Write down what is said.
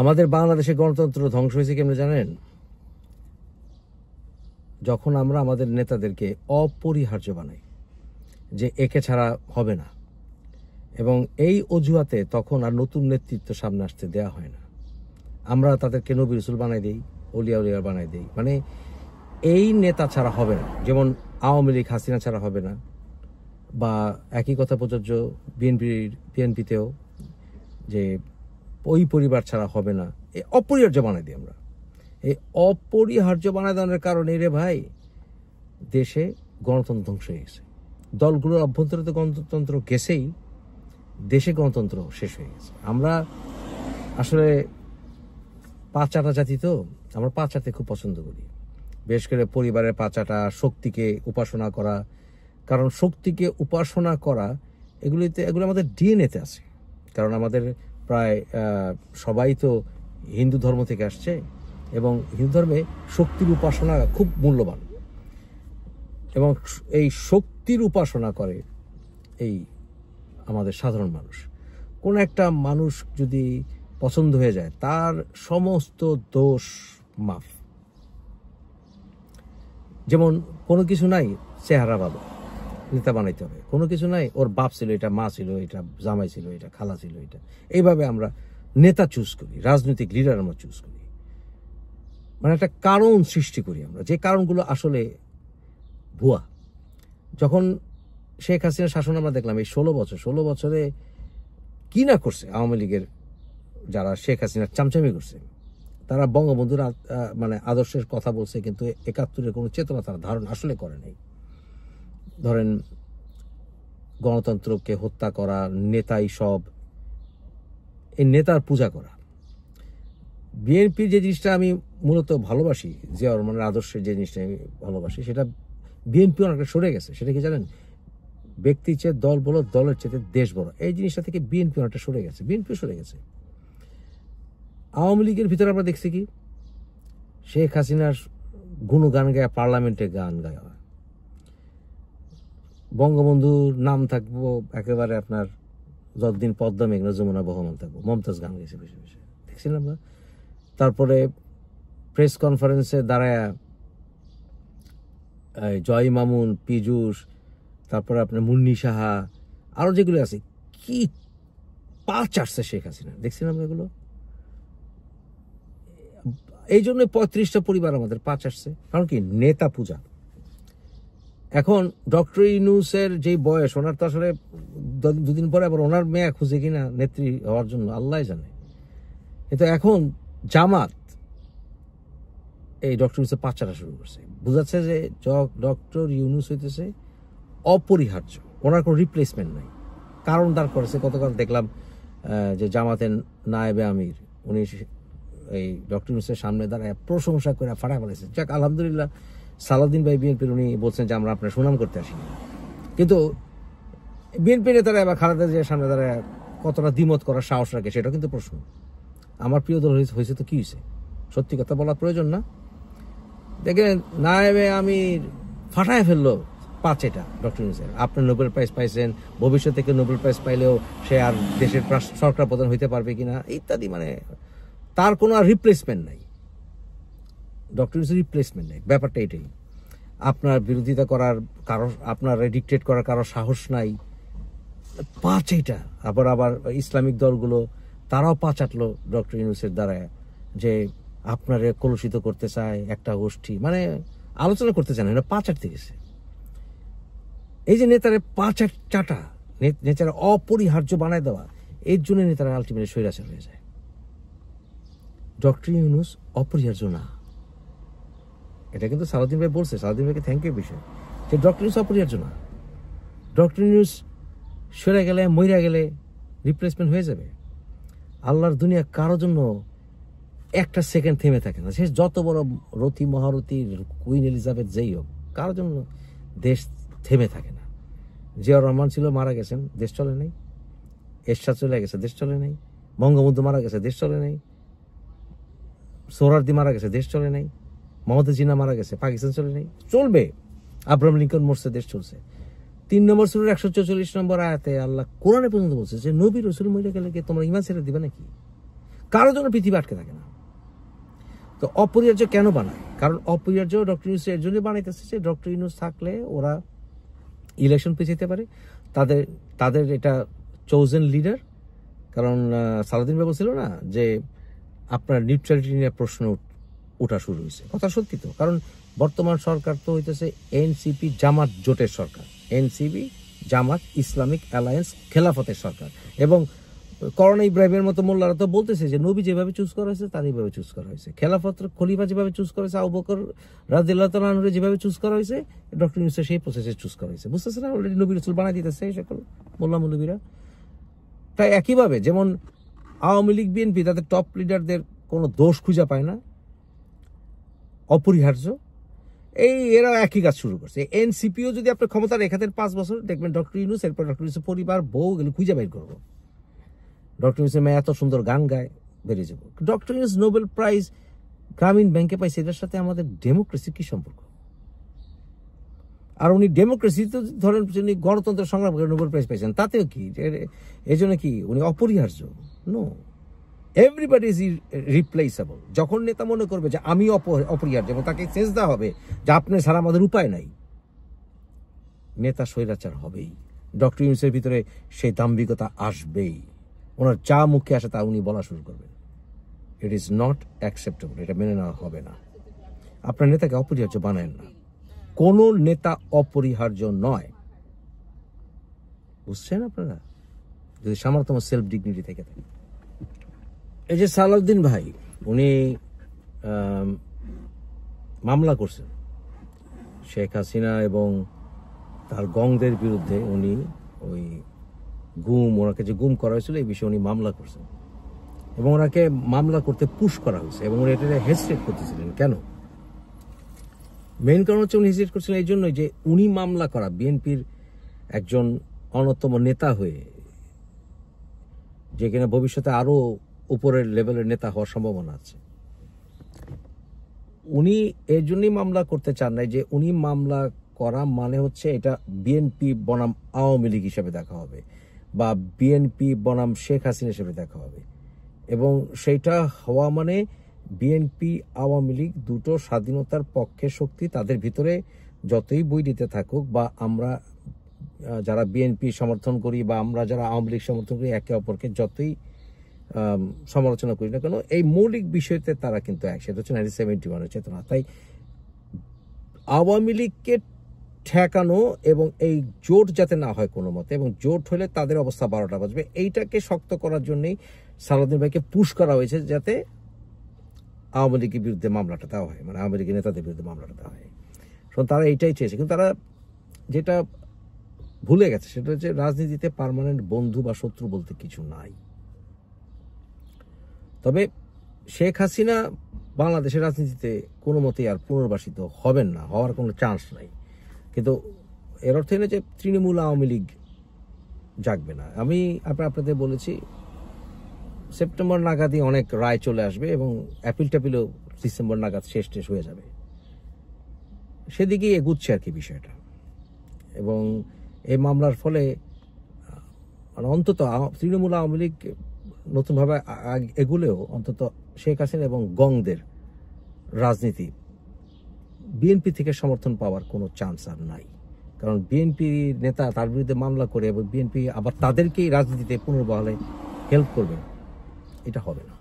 আমাদের বাংলাদেশে গণতন্ত্র ধ্বংস হয়েছে কেমন জানেন? যখন আমরা আমাদের নেতাদেরকে অপরিহার্য বানাই যে একে ছাড়া হবে না, এবং এই অজুহাতে তখন আর নতুন নেতৃত্ব সামনে আসতে দেয়া হয় না। আমরা তাদেরকে নবী রাসূল বানাই দেই, অলিয়া উলিয়া বানাই দেই, মানে এই নেতা ছাড়া হবে না। যেমন আওয়ামী লীগ হাসিনা ছাড়া হবে না, বা একই কথা প্রযোজ্য বিএনপিতেও, যে ওই পরিবার ছাড়া হবে না। এই অপরিহার্য বানাই দিই আমরা। এই অপরিহার্য বানাই দেওয়ার কারণে রে ভাই দেশে গণতন্ত্র ধ্বংস হয়ে গেছে। দলগুলোর অভ্যন্তরে তো গণতন্ত্র গেছেই, দেশে গণতন্ত্র শেষ হয়ে গেছে। আমরা আসলে পাঁচাটা জাতি, তো আমরা পাঁচাতে খুব পছন্দ করি। বিশেষ করে পরিবারের পাঁচাটা, শক্তিকে উপাসনা করা। কারণ শক্তিকে উপাসনা করা এগুলো আমাদের ডিএনএতে আছে। কারণ আমাদের প্রায় সবাই তো হিন্দু ধর্ম থেকে আসছে, এবং হিন্দু ধর্মে শক্তির উপাসনা খুব মূল্যবান, এবং এই শক্তির উপাসনা করে এই আমাদের সাধারণ মানুষ। কোন একটা মানুষ যদি পছন্দ হয়ে যায়, তার সমস্ত দোষ মাফ। যেমন কোনো কিছু নাই, চেহারা ভালো, নেতা বানাইতে হবে। কোনো কিছু নাই, ওর বাপ ছিল এটা, মা ছিল এটা, জামাই ছিল এটা, খালা ছিল এটা। এইভাবে আমরা নেতা চুজ করি, রাজনৈতিক লিডার আমরা চুজ করি, মানে একটা কারণ সৃষ্টি করি আমরা, যে কারণগুলো আসলে ভুয়া। যখন শেখ হাসিনার শাসন আমরা দেখলাম এই 16 বছরে কি না করছে আওয়ামী লীগের যারা শেখ হাসিনার চামচামি করছে, তারা বঙ্গবন্ধুর মানে আদর্শের কথা বলছে, কিন্তু 71-এর কোনো চেতনা তারা ধারণ আসলে করে নাই। ধরেন গণতন্ত্রকে হত্যা করা, নেতাই সব, এই নেতার পূজা করা। বিএনপির যে জিনিসটা আমি মূলত ভালোবাসি, জিয়া রহমানের আদর্শের যে জিনিসটা আমি ভালোবাসি, সেটা বিএনপি অনেকটা সরে গেছে। সেটা কি জানেন? ব্যক্তির চেয়ে দল বড়, দলের চেয়ে দেশ বড়। এই জিনিসটা থেকে বিএনপি অনেকটা সরে গেছে, বিএনপিও সরে গেছে। আওয়ামী লীগের ভিতরে আমরা দেখছি কি, শেখ হাসিনার গুণগান গায়, পার্লামেন্টে গান গায়, বঙ্গবন্ধুর নাম থাকবো একেবারে আপনার যতদিন পদ্মা মেঘনা যমুনা বহমান থাকবো, মমতাজ গান গেছে বেশি বেশি, দেখছিলাম আমরা। তারপরে প্রেস কনফারেন্সে দাঁড়ায় জয় মামুন, পীযূষ, তারপরে আপনার মুন্নি সাহা, আরো যেগুলো আছে, কি পা চাটছে শেখ হাসিনা, দেখছিলাম এগুলো। এই জন্য 35টা পরিবার আমাদের পা চাটছে। কারণ কি? নেতা পূজা। এখন ডক্টর ইউনূসের যে বয়স, ওনার তো আসলে দুদিন পরে আবার ওনার মেয়ে খুঁজে কিনা নেত্রী হওয়ার জন্য আল্লাহ জানে। কিন্তু এখন জামাত এই ডক্টর ইউনূসের পা চাটা শুরু করছে। বুঝাচ্ছে যে ডক্টর ইউনূস হইতেছে অপরিহার্য, ওনার কোনো রিপ্লেসমেন্ট নাই। কারণ দাঁড় করেছে, গতকাল দেখলাম যে জামাতের নায়েবে আমির, উনি এই ডক্টর ইউনূসের সামনে দাঁড়ায় প্রশংসা করে ফাটা ফেলেছে। যাক, আলহামদুলিল্লাহ, সালাউদ্দিন ভাই বিএনপির, উনি বলছেন যে আমরা আপনার সুনাম করতে আসিনি। কিন্তু বিএনপি নেতারা এবার খালেদা জিয়ার সামনে দাঁড়ায় কতটা দ্বিমত করার সাহস রাখে, সেটাও কিন্তু প্রশ্ন। আমার প্রিয় দল হয়েছে তো কি হয়েছে? সত্যি কথা বলার প্রয়োজন না? দেখেন, নায়েবে আমির ফাটায় ফেললো পাঁচেটা ডক্টর ইউনূসের। আপনি নোবেল প্রাইজ পাইছেন, ভবিষ্যৎ থেকে নোবেল প্রাইজ পাইলেও সে আর দেশের সরকার প্রধান হইতে পারবে কিনা ইত্যাদি, মানে তার কোনো আর রিপ্লেসমেন্ট নাই। ডক্টর ইউনূসের রিপ্লেসমেন্ট নেই, ব্যাপারটা এটাই। আপনার বিরোধিতা করার কারো, আপনার ডিকটেট করার কারো সাহস নাই, পাঁচ এইটা। আবার ইসলামিক দলগুলো তারাও পা চাটলো ডক্টর ইউনূসের দ্বারায়, যে আপনারে কলুষিত করতে চায় একটা গোষ্ঠী, মানে আলোচনা করতে চায় না, এটা পা চাটতে গেছে। এই যে নেতারা পা চাটা, নেতারা অপরিহার্য বানায় দেওয়া, এর জন্য নেতারা আলটিমেটলি স্বৈরাচার হয়ে যায়। ডক্টর ইউনূস অপরিহার্য না, এটা কিন্তু সালাউদ্দিন ভাই বলছে। সালাউদ্দিন ভাইকে থ্যাংক ইউ বিষয়, যে ডক্টর ইউনূস অপরিহার্য না। ডক্টর ইউনূস সরে গেলে, মইরা গেলে রিপ্লেসমেন্ট হয়ে যাবে। আল্লাহর দুনিয়া কারোর জন্য একটা সেকেন্ড থেমে থাকে না। সে যত বড় রথী মহারথী, কুইন এলিজাবেথ যেই হোক, কারোর জন্য দেশ থেমে থাকে না। জিয়া রহমান ছিল, মারা গেছেন, দেশ চলে নাই। এরশাদ চলে গেছে, দেশ চলে নাই। বঙ্গবন্ধু মারা গেছে, দেশ চলে নাই। সোহরাওয়ার্দী মারা গেছে, দেশ চলে নাই। মোহাম্মদ জিন্নাহ মারা গেছে, পাকিস্তান চলে নাই। চলবে। আব্রাহাম লিঙ্কন মরছে, দেশ চলছে। 3 নম্বর সূরার 144 নম্বর আয়াতে আল্লাহ কোরআনে পর্যন্ত বলছে যে নবী রাসূল মরে গেলে কি তোমরা ঈমান ছেড়ে দিবে নাকি? কারোর জন্য পৃথিবী আটকে থাকে না। তো অপরিহার্য কেন বানায়? কারণ অপরিহার্য ডক্টর ইউনূস এর জন্য বানাইতেছে যে ডক্টর ইউনূস থাকলে ওরা ইলেকশন পেছাইতে পারে, তাদের এটা চোজেন লিডার। কারণ সালাউদ্দিন ভাই বলছিল না যে আপনার নিউট্রালিটি নিয়ে প্রশ্ন ওঠা শুরু হয়েছে, কথা সত্যি তো। কারণ বর্তমান সরকার তো হইতেছে এনসিপি জামাত জোটের সরকার, এনসিপি জামাত ইসলামিক অ্যালায়েন্স খেলাফতের সরকার। এবং করোনা ইব্রাহিমের মতো মোল্লারা তো বলতেছে যে নবী যেভাবে চুজ করা হয়েছে তার এইভাবে চুজ করা হয়েছে, খেলাফত খলিফা যেভাবে চুজ করা হয়েছে, আবু বকর রাদিয়াল্লাহু তাআলা আনহু যেভাবে চুজ করা হয়েছে, ডক্টর ইউনূস সেই প্রসেসে চুজ করা হয়েছে। বুঝতেছে না? অলরেডি নবী রাসূল বানাই দিতেছে এই সকল মোল্লা মৌলবীরা। তাই একইভাবে যেমন আওয়ামী লীগ বিএনপি তাদের টপ লিডারদের কোনো দোষ খুঁজে পায় না, অপরিহার্য, এরা একই কাজ শুরু করছে। এনসিপিও যদি আপনার ক্ষমতা রেখে দেন 5 বছর, দেখবেন ডক্টর ইউনূস, এরপর ডক্টর ইউনূসের পরিবার বউ গেলে খুঁজে বের করবো। ডক্টর ইউনূসের মেয়ে এত সুন্দর গান গায়, বেরিয়ে যাবো। ডক্টর ইউনূস নোবেল প্রাইজ গ্রামীণ ব্যাংকে পাইছে, এটার সাথে আমাদের ডেমোক্রেসির কি সম্পর্ক? আর উনি ডেমোক্রেসি তো ধরেন উনি গণতন্ত্র সংগ্রাম করে নোবেল প্রাইজ পাইছেন, তাতেও কি এই জন্য কি উনি অপরিহার্য? No, everybody is replaceable. যখন নেতা মনে করবে যে আমি অপরিহার্য এবং তাকে সেজদা হবে যে আপনি ছাড়া আমাদের উপায় নাই, নেতা স্বৈরাচার হবেই। ডক্টর ইউনূসের ভিতরে সেই দাম্ভিকতা আসবেই, ওনার যা মুখে আসে তা উনি বলা শুরু করবেন। ইট ইজ নট অ্যাকসেপ্টেবল, এটা মেনে নেওয়া হবে না। আপনার নেতাকে অপরিহার্য বানায়েন না, কোন নেতা অপরিহার্য নয়। বুঝছেন আপনারা? যদি সামান্যতম সেলফ ডিগনিটি থেকে থাকে। এই যে সালাউদ্দিন ভাই, উনি মামলা করছেন শেখ হাসিনা এবং তার গংদের বিরুদ্ধে। উনি ওই ওনাকে যে গুম করা হয়েছিল এই বিষয়ে উনি মামলা করছেন এবং ওনাকে মামলা করতে পুশ করা হয়েছে এবং উনি এটা হেজিটেট করতেছিলেন। কেন? মেইন কারণ হচ্ছে উনি হেজিটেট করছিলেন এই জন্যই যে উনি মামলা করা বিএনপির একজন অন্যতম নেতা হয়ে, যে কিনা ভবিষ্যতে আরো উপরের লেভেলের নেতা হওয়ার সম্ভাবনা আছে, উনি এই জন্যই মামলা করতে চান না যে উনি মামলা করা মানে হচ্ছে এটা বিএনপি বনাম আওয়ামী লীগ হিসেবে দেখা হবে বা বিএনপি বনাম শেখ হাসিনা হিসেবে দেখা হবে। এবং সেইটা হওয়া মানে বিএনপি আওয়ামী লীগ দুটো স্বাধীনতার পক্ষে শক্তি, তাদের ভিতরে যতই বই দিতে থাকুক বা আমরা যারা বিএনপি সমর্থন করি বা আমরা যারা আওয়ামী লীগ সমর্থন করি, একে অপরকে যতই সমালোচনা করি না কেন, এই মৌলিক বিষয়তে তারা কিন্তু এক। সেটা হচ্ছে 1971 চেতনা। তাই আওয়ামী লীগকে ঠেকানো এবং এই জোট যাতে না হয় কোনো মতে, এবং জোট হলে তাদের অবস্থা 12টা বাজবে, এইটাকে শক্ত করার জন্যই সালাউদ্দিন ভাইকে পুশ করা হয়েছে যাতে আওয়ামী লীগের বিরুদ্ধে মামলাটা দেওয়া হয়, মানে আওয়ামী লীগের নেতাদের বিরুদ্ধে মামলাটা দেওয়া হয়। তারা এইটাই চেয়েছে, কিন্তু তারা যেটা ভুলে গেছে সেটা হচ্ছে রাজনীতিতে পার্মানেন্ট বন্ধু বা শত্রু বলতে কিছু নাই। তবে শেখ হাসিনা বাংলাদেশের রাজনীতিতে কোনো মতেই আর পুনর্বাসিত হবেন না, হওয়ার কোনো চান্স নাই। কিন্তু এর অর্থ না যে তৃণমূল আওয়ামী লীগ জাগবে না। আমি আপনাদের বলেছি সেপ্টেম্বর নাগাদই অনেক রায় চলে আসবে এবং অ্যাপিল ট্যাপিলও ডিসেম্বর নাগাদ শেষ হয়ে যাবে, সেদিকেই এগুচ্ছে আর কি বিষয়টা। এবং এই মামলার ফলে মানে অন্তত তৃণমূল আওয়ামী লীগ নতুনভাবে এগুলেও অন্তত শেখ হাসিনা এবং গংদের রাজনীতি বিএনপি থেকে সমর্থন পাওয়ার কোনো চান্স আর নাই। কারণ বিএনপি নেতা তার বিরুদ্ধে মামলা করে এবং বিএনপি আবার তাদেরকেই রাজনীতিতে পুনর্বহালে হেল্প করবে, এটা হবে না।